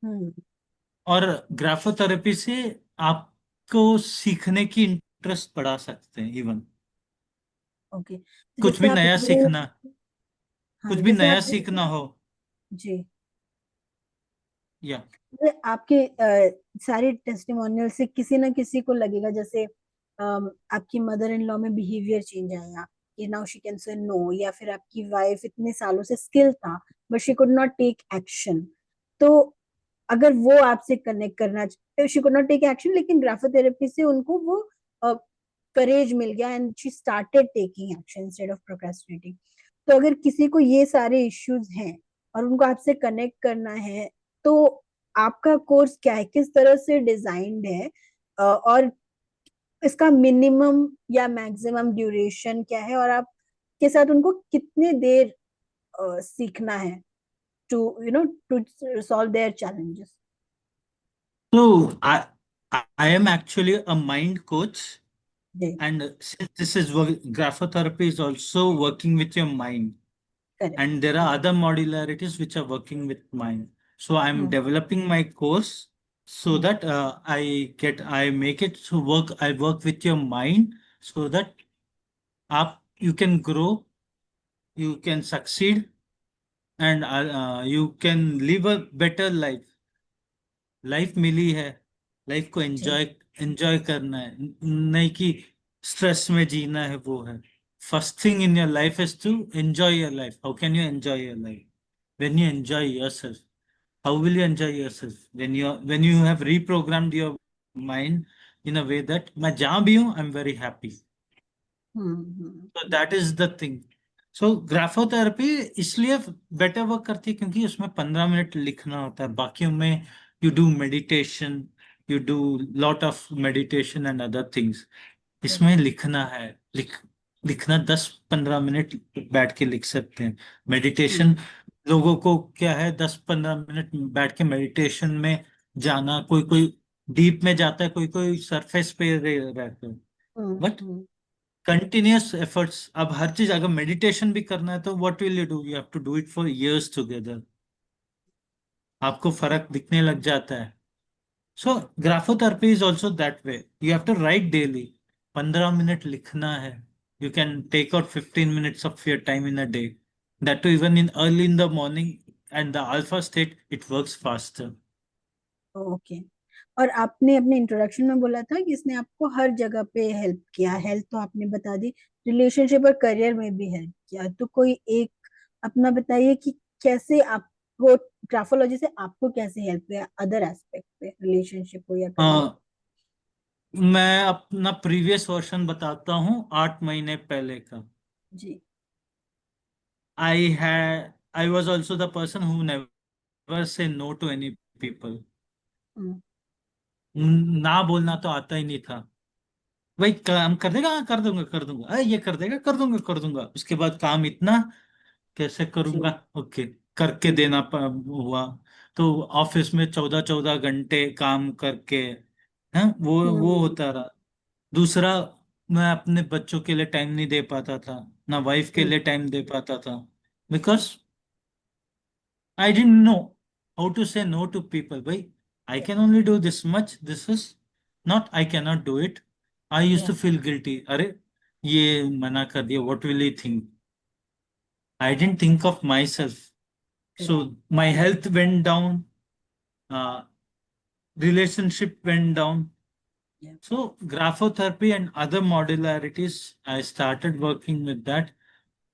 Hmm. और ग्राफोथेरेपी से आपको सीखने की इंटरेस्ट बढ़ा सकते हैं इवन, Okay. तो कुछ जैसे भी आप नया ये, सीखना, हाँ कुछ भी जैसे नया आप सीखना हो। जी, या आपके सारे टेस्टिमोनियल से किसी ना किसी को लगेगा जैसे आपकी मदर इन लॉ में बिहेवियर चेंज आया कि now she can say no, या फिर आपकी वाइफ इतने सालों से स्किल था but she could not take action. तो अगर वो आपसे कनेक्ट करना, she could not take action, लेकिन ग्राफोथेरेपी से उनको वो करेज मिल गया and she started taking action instead of procrastinating. तो अगर किसी को ये सारे इश्यूज हैं और उनको आपसे कनेक्ट करना है, तो आपका कोर्स क्या है, किस तरह से डिजाइन्ड है, और इसका मिनिमम या मैक्सिमम ड्यूरेशन क्या है, और आप के साथ उनको कितने देर सीखना है to to solve their challenges. तो I am actually a mind coach, जी. and since this is graphotherapy is also working with your mind, correct. and there are other modularities which are working with mind. So I'm hmm. developing my course so hmm. that I make it to work, I work with your mind, so that you can grow, you can succeed, and you can live a better life. Life मिली है, life को जी. Enjoy enjoy करना है, नहीं कि stress में जीना है, वो है। First thing in your life is to enjoy your life. How can you enjoy your life? When you enjoy yourself. How will you enjoy yourself? When you have reprogrammed your mind in a way that मैं जहां भी हूं I am very happy. Hmm. Hmm. तो that is the thing. So graphotherapy इसलिए better work करती है क्योंकि उसमें 15 मिनट लिखना होता है, बाकी में you do meditation, you do lot of meditation and other things. इसमें लिखना है, लिखना 10-15 मिनट बैठ के लिख सकते हैं। हम्म. मेडिटेशन लोगों को क्या है, 10-15 मिनट बैठ के मेडिटेशन में जाना, कोई कोई डीप में जाता है, कोई कोई सरफेस पे रहता है। But hmm. कंटिन्यूअस एफर्ट्स, अब हर चीज, अगर मेडिटेशन भी करना है तो what will you do, you have to do it for years together, आपको फर्क दिखने लग जाता है। So graphotherapy is also that way, you have to write daily. 15 minute लिखना है, you can take out 15 minutes of your time in a day, that too even in early in the morning, and the alpha state it works faster. Okay. और आपने अपने introduction में बोला था कि इसने आपको हर जगह पे हेल्प किया, हेल्थ तो आपने बता दी, रिलेशनशिप और करियर में भी हेल्प किया, तो कोई एक अपना बताइए कि कैसे आपको ग्राफोलॉजी से आपको कैसे हेल्प किया अदर एस्पेक्ट पे, रिलेशनशिप हो या करियर। मैं अपना प्रीवियस वर्जन बताता हूँ, 8 महीने पहले का। जी। I was also the person who never say no to any people. हम्म। ना बोलना तो आता ही नहीं था। भाई काम कर देगा, हाँ कर दूंगा कर दूंगा, ये कर देगा कर दूंगा कर दूंगा, उसके बाद काम इतना, कैसे करूंगा, जी। ओके, करके देना हुआ। तो ऑफिस में 14-14 घंटे काम करके, हाँ वो हम्म। होता रहा। दूसरा, मैं अपने बच्चों के लिए टाइम नहीं दे पाता था, ना वाइफ के हम्म। लिए टाइम दे पाता था, because I didn't know how to say no to people. Bhai, I Yeah. can only do this much. This is not, I cannot do it. I used Yeah. to feel guilty. अरे ये मना कर दिया, what will he think? I didn't think of myself. Correct. So my health went down, uh, relationship went down. Yeah. So graphotherapy and other modularities, I started working with that.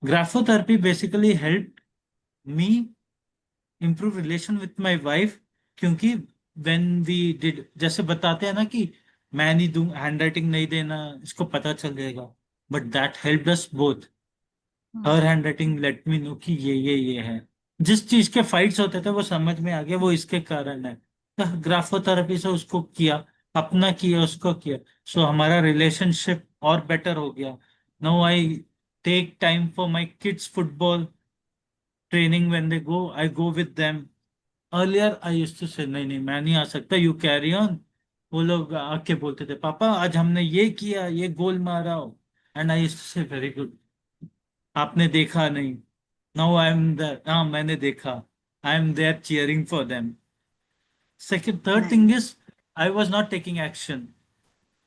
Graphotherapy basically helped me improve relation with my wife, क्योंकि when we did, जैसे बताते हैं ना कि मैं नहीं दूं, hand writing नहीं देना, इसको पता चल जाएगा, but that help us both. Hmm. Her hand writing let me know कि ये है। जिस चीज के फाइट्स होते थे वो समझ में आ गया, वो इसके कारण है, तो ग्राफोथेरेपी से उसको किया, अपना किया उसको किया, सो हमारा रिलेशनशिप और बेटर हो गया। Now I take time for my kids football training, when they go I go with them. Earlier I used to say नहीं नहीं मैं नहीं आ सकता, यू कैरी ऑन। वो लोग आके बोलते थे, पापा आज हमने ये किया, ये गोल मारा हो, एंड आई यूज्ड टू से वेरी गुड, आपने देखा नहीं, नाउ आई एम देयर, हाँ मैंने देखा, I am there cheering for them. Second third thing nice. Is, I was not taking action.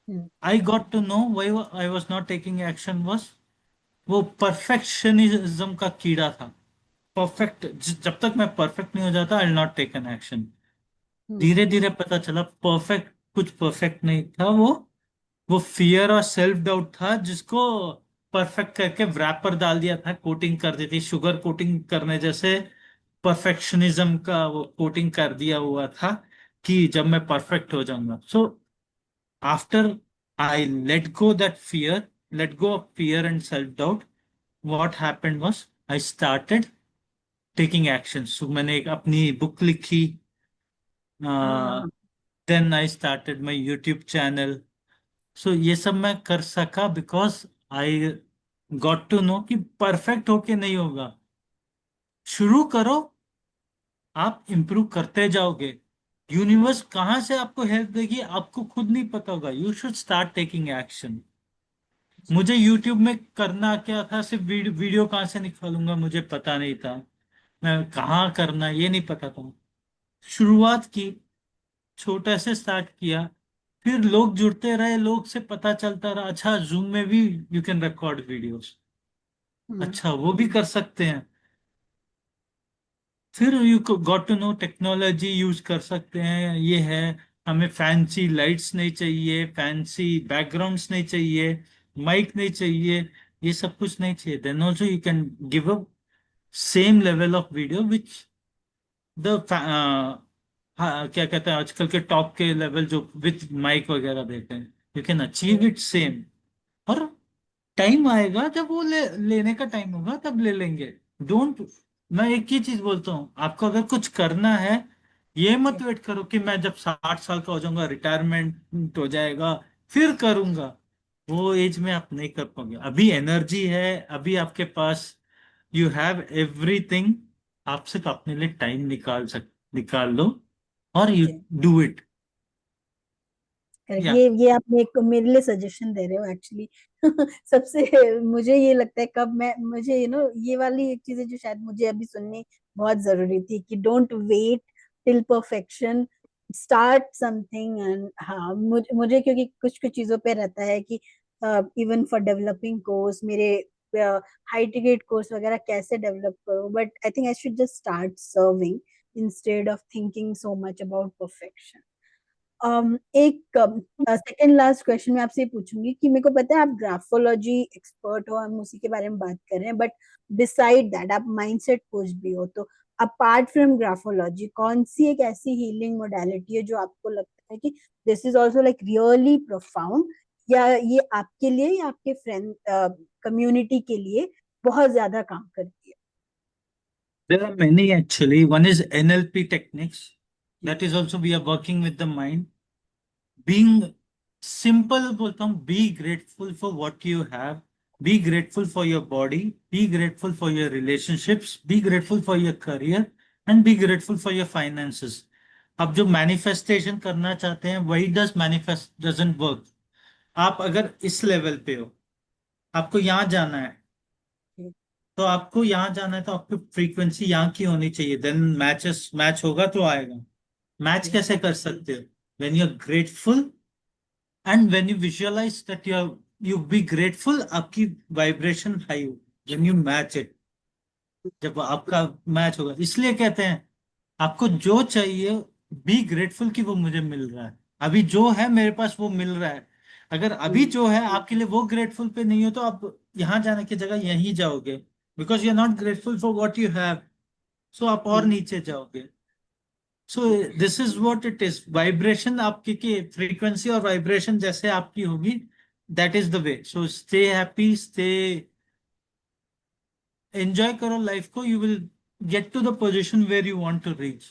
Hmm. I got to know why I was not taking action was, वो perfectionism का कीड़ा था। Perfect, जब तक मैं परफेक्ट नहीं हो जाता I will not take an action. Hmm. धीरे धीरे पता चला परफेक्ट कुछ परफेक्ट नहीं था, वो फियर और सेल्फ डाउट था, जिसको परफेक्ट करके वरैपर डाल दिया था, कोटिंग कर दी थी, शुगर कोटिंग करने जैसे परफेक्शनिज्म का वो कोटिंग कर दिया हुआ था, कि जब मैं परफेक्ट हो जाऊंगा। So after I let go that fear, let go of fear and self doubt, what happened was I started taking action. So मैंने एक अपनी बुक लिखी, हाँ। Then I started my YouTube channel. सो ये सब मैं कर सका because I got to know कि परफेक्ट होके नहीं होगा, शुरू करो, आप इम्प्रूव करते जाओगे, यूनिवर्स कहाँ से आपको हेल्प देगी आपको खुद नहीं पता होगा, you should start taking action. जी। मुझे यूट्यूब में करना क्या था, सिर्फ वीडियो कहाँ से निकालूंगा मुझे पता नहीं था, मैं कहाँ करना ये नहीं पता था। शुरुआत की, छोटा से स्टार्ट किया, फिर लोग जुड़ते रहे, लोग से पता चलता रहा, अच्छा जूम में भी you can record videos, hmm. अच्छा वो भी कर सकते हैं। फिर you got to know technology use कर सकते हैं, ये है, हमें फैंसी लाइट्स नहीं चाहिए, फैंसी बैकग्राउंड्स नहीं चाहिए, माइक नहीं चाहिए, ये सब कुछ नहीं चाहिए, then also you can give a same level of video which the, हाँ क्या कहते हैं आजकल के टॉप के लेवल जो विथ माइक वगैरह देते हैं, you can achieve it same. और टाइम आएगा जब वो लेने का टाइम होगा तब ले लेंगे। डोंट, मैं एक ही चीज बोलता हूँ, आपको अगर कुछ करना है, ये मत वेट करो कि मैं जब 60 साल का हो जाऊंगा, रिटायरमेंट हो जाएगा, फिर करूंगा। वो एज में आप नहीं कर पाओगे, अभी एनर्जी है, अभी आपके पास, यू हैव एवरीथिंग, आप सिर्फ अपने लिए टाइम निकाल लो और you okay. Do it. Correct. या ये आपने एक मेरे लिए सजेशन दे रहे हो एक्चुअली। सबसे मुझे ये लगता है कब मैं मुझे ये वाली एक चीज है जो शायद मुझे अभी सुननी बहुत जरूरी थी कि don't wait till perfection, start something. And हाँ, मुझे क्योंकि कुछ कुछ चीजों पे रहता है कि इवन फॉर डेवलपिंग कोर्स मेरे हाई टिकट कोर्स वगैरह कैसे डेवलप करूं, but I think I should just start serving instead of thinking so much about perfection. एक सेकंड लास्ट क्वेश्चन मैं आपसे ये पूछूंगी कि मेरे को पता है आप ग्राफोलॉजी एक्सपर्ट हो, हम उसी के बारे में बात कर रहे हैं, बट बिसाइड दैट आप माइंडसेट कोच भी हो, तो अपार्ट फ्रॉम ग्राफोलॉजी कौन सी एक ऐसी हीलिंग मोडालिटी है जो आपको लगता है कि this is also like really profound, या ये आपके लिए या आपके फ्रेंड कम्युनिटी के लिए बहुत ज्यादा काम करती है? there are many actually. One is NLP techniques. Ji That is also we are working with the mind. Being simple बोलता हूँ, be grateful for what you have, be grateful for your body, be grateful for your relationships, be grateful for your career and be grateful for your finances. अब जो manifestation करना चाहते हैं वही does manifest doesn't work. आप अगर इस level पे हो, आपको यहाँ जाना है, जी तो आपको यहाँ जाना है तो आपकी फ्रीक्वेंसी यहाँ की होनी चाहिए, देन मैच होगा तो आएगा। मैच जी कैसे कर सकते हो? When you are grateful and when you visualise that you be grateful, आपकी वाइब्रेशन हाई हो, व्हेन यू मैच इट, जब आपका मैच होगा। इसलिए कहते हैं आपको जो चाहिए, बी ग्रेटफुल कि वो मुझे मिल रहा है, अभी जो है मेरे पास वो मिल रहा है। अगर अभी जो है आपके लिए वो ग्रेटफुल पे नहीं हो तो आप यहाँ जाने की जगह यहीं जाओगे, because you are not grateful for what you have, so आप और जी नीचे जाओगे। So this is what it is, vibration आपकी की फ्रीक्वेंसी और वाइब्रेशन जैसे आपकी होगी, that is the way. So stay happy, stay enjoy करो लाइफ को, you will get to the position where you want to reach.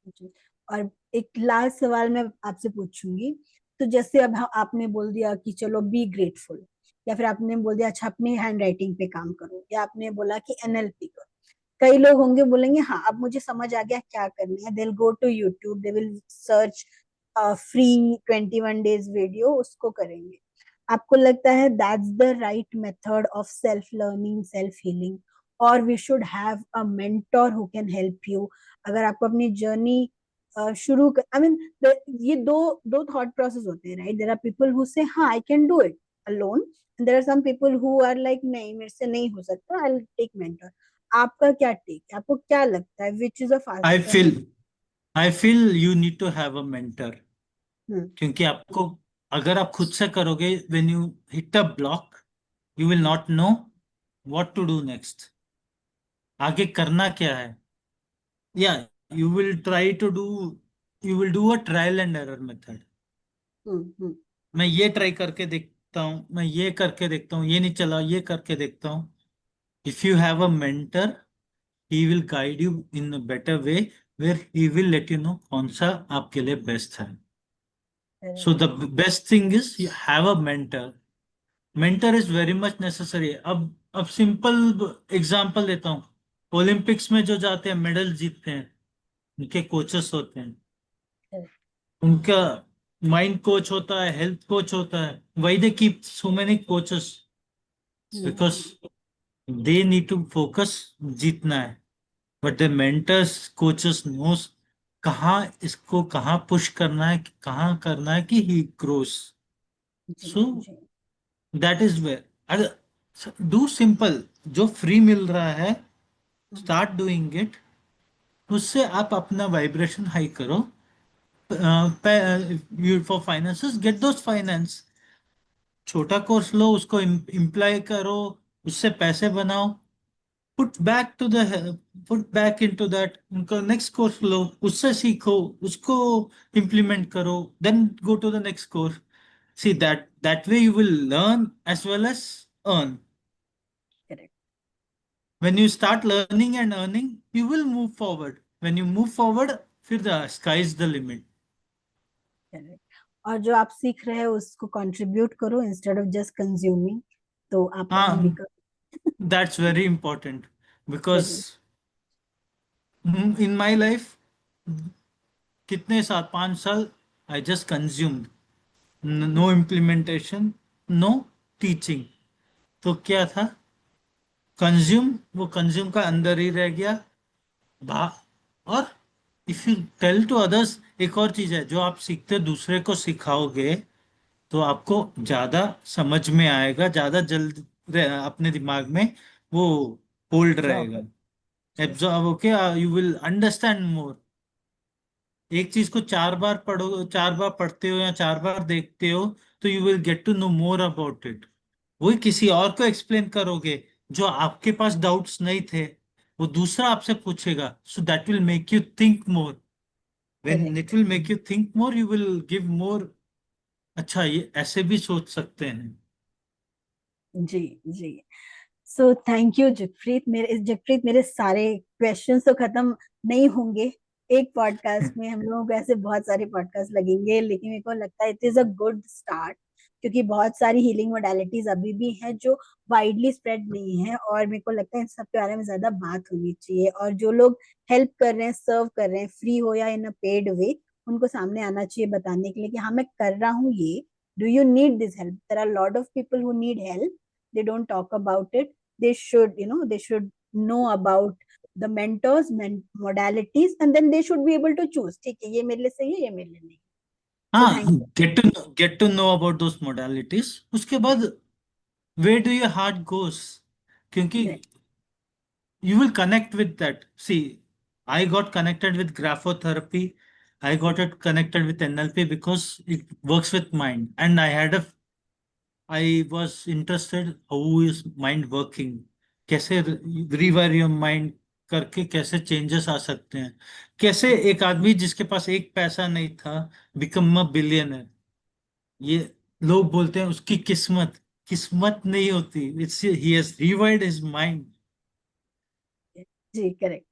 जी। और एक लास्ट सवाल मैं आपसे पूछूंगी, तो जैसे अब आपने बोल दिया कि चलो बी ग्रेटफुल, या फिर आपने बोल दिया अच्छा अपनी हैंड राइटिंग पे काम करो, या आपने बोला कि एनएलपी करो, कई लोग होंगे बोलेंगे हाँ अब मुझे समझ आ गया क्या करना है, they will go to YouTube, they will search free 21 days video, उसको करेंगे। आपको लगता है that's the right method of self learning, self healing, और we should have a mentor who can help you? अगर आपको अपनी जर्नी शुरू कर, आई मीन ये दो दो थॉट प्रोसेस होते हैं, right? There are people who say हाँ I can do it alone, and there are some people who are like नहीं मेरे से नहीं हो सकता, आई विल टेक मेंटर। आपका क्या टेक है? आपको क्या लगता है which is a I faster? Feel I feel you need to have a mentor, hmm क्योंकि आपको, अगर आप खुद से करोगे, when you hit a block, you will not know what to do next, आगे करना क्या है। या you will try to do, you will do a trial and error method. Hmm. मैं ये ट्राई करके देखता हूँ, मैं ये करके देखता हूँ, ये नहीं चला, ये करके देखता हूँ। If you have a mentor, he will guide you in a better way, where he will let you know कौन सा आपके लिए बेस्ट है। So the best thing is you have a mentor. Mentor is very much necessary. अब simple example देता हूँ, Olympics में जो जाते हैं मेडल जीतते हैं, उनके कोचेस होते हैं, उनका माइंड कोच होता है, हेल्थ कोच होता है, why they keep so many coaches? Because they need to focus, जीतना है, but the mentors coaches knows कहाँ इसको कहाँ पुश करना है, कहाँ करना है कि ही ग्रोस। जी सो जी दैट इज वेयर, अगर डू सिंपल, जो फ्री मिल रहा है स्टार्ट डूइंग इट, उससे आप अपना वाइब्रेशन हाई करो। For finances, get those finance, छोटा कोर्स लो, उसको इम्प्लाई करो, उससे पैसे बनाओ, put back to the put back into that, उनका नेक्स्ट कोर्स लो, उससे सीखो, उसको इम्प्लीमेंट करो, then go to the next course. See that way you will learn as well as earn. Correct When you start learning and earning, you will move forward. When you move forward, फिर the sky is the limit. Correct. और जो आप सीख रहे हो उसको contribute करो instead of just consuming, तो आप अर्न भी हाँ, करो। that's very important correct because in my life, कितने साल, 5 साल, I just consumed. No implementation, no teaching. तो क्या था? कंज्यूम, वो कंज्यूम का अंदर ही रह गया। भा और if you tell to others, एक और चीज है, जो आप सीखते दूसरे को सिखाओगे तो आपको ज्यादा समझ में आएगा, ज्यादा जल्द अपने दिमाग में वो होल्ड जॉब रहेगा, जी absorb okay, you will understand more. एक चीज को चार बार पढ़ो, चार बार पढ़ते हो या चार बार देखते हो, तो you will get to know more about it. वही किसी और को एक्सप्लेन करोगे, जो आपके पास डाउट्स नहीं थे, वो दूसरा आपसे पूछेगा, so that will make you think more. When correct. It will make you think more, you will give more. अच्छा, ये ऐसे भी सोच सकते हैं। जी जी। सो थैंक यू जगप्रीत, मेरे सारे क्वेश्चंस तो खत्म नहीं होंगे एक पॉडकास्ट में। हम लोगों को ऐसे बहुत सारे पॉडकास्ट लगेंगे, लेकिन मेरे को लगता है it is a good start, क्योंकि बहुत सारी हीलिंग मोडालिटीज अभी भी हैं जो वाइडली स्प्रेड नहीं है, और मेरे को लगता है इन सब के बारे में ज्यादा बात होनी चाहिए। और जो लोग हेल्प कर रहे हैं, सर्व कर रहे हैं, फ्री हो या इन अ पेड वे, उनको सामने आना चाहिए बताने के लिए कि हाँ मैं कर रहा हूँ ये। Do you need this help? There are lot of people who need help, they don't talk about it. They should, they should know about the mentors, modalities, and then they should be able to choose, ठीक है ये मेरे लिए सही है, ये मेरे लिए नहीं। So हाँ, thank get to know about those modalities, उसके बाद where do your heart goes, क्योंकि you। you will connect with that. See, I got connected with graphotherapy. I got it connected with NLP because it works with mind. And I was interested how is mind working. कैसे rewire your mind करके कैसे changes आ सकते हैं। कैसे एक आदमी जिसके पास एक पैसा नहीं था बिकम अ बिलियनर। ये लोग बोलते हैं उसकी किस्मत, किस्मत नहीं होती, it's he has rewired his mind. जी करेक्ट।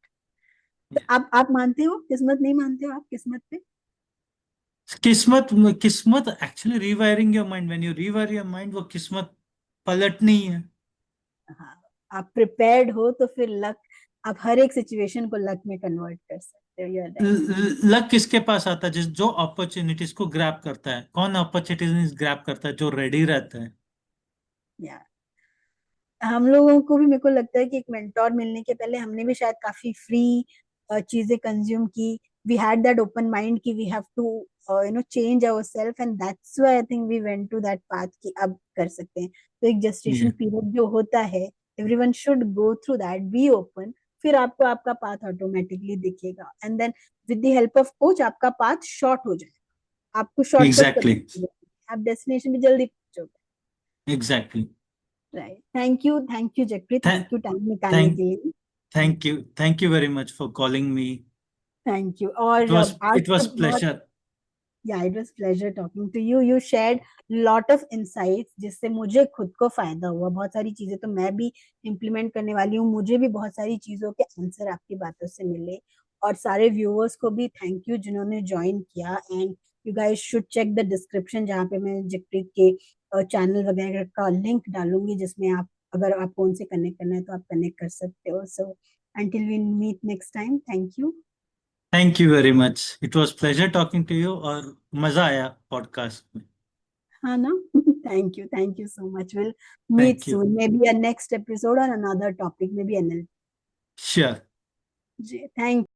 तो आप मानते हो किस्मत? नहीं मानते हो आप किस्मत पे? किस्मत, किस्मत actually rewiring your mind, when you rewire your mind, वो किस्मत पलटनी है। हाँ, आप प्रिपेयर्ड हो तो फिर लक, आप हर एक सिचुएशन को लक में कन्वर्ट कर सकते हो। You are right. लक किसके पास आता है? जिस जो अपॉर्चुनिटीज को ग्रैब करता है। कौन अपॉर्चुनिटीज ग्रैब करता है? जो रेडी रहता है। या हम लोगों को भी, मेरे को लगता है कि एक मेंटोर मिलने के पहले हमने भी शायद काफी फ्री चीजें कंज्यूम की। We had that open mind कि we have to change our self, and that's why I think we went to that path कि अब कर सकते हैं। तो एक ये जेस्टेशन पीरियड जो होता है, everyone should go through that, be open. फिर आपको आपका पाथ ऑटोमेटिकली दिखेगा, and then with the help of coach आपका पाथ शॉर्ट हो जाएगा, आपको शॉर्टकट एग्जैक्टली, करना, आप डेस्टिनेशन में जल्दी पहुंचोगे। Exactly. Right. Thank you Jagpreet, thank you time निकालने थैंक के लिए। Thank you very much for calling me. Thank you. It और वाज आज इट तो वाज बहुत, pleasure. Yeah it was pleasure talking to you. You shared lot of insights जिससे मुझे खुद को फायदा हुआ। बहुत सारी चीजें तो मैं भी इम्प्लीमेंट करने वाली हूँ, मुझे भी बहुत सारी चीजों के आंसर आपकी बातों से मिले। और सारे व्यूअर्स को भी थैंक यू जिन्होंने ज्वाइन किया। And you guys should check the description, जहाँ पे मैं जगप्रीत के चैनल वगैरह का लिंक डालूंगी, जिसमें आप, अगर आपको उनसे कनेक्ट करना है तो आप कनेक्ट कर सकते हो। So until we meet next time, thank you. Thank you very much, it was pleasure talking to you, और मजा आया पॉडकास्ट में। हाँ ना। Thank you so much. Will meet thank you. Soon, maybe a next episode on another topic, maybe NLP। Sure. जी thank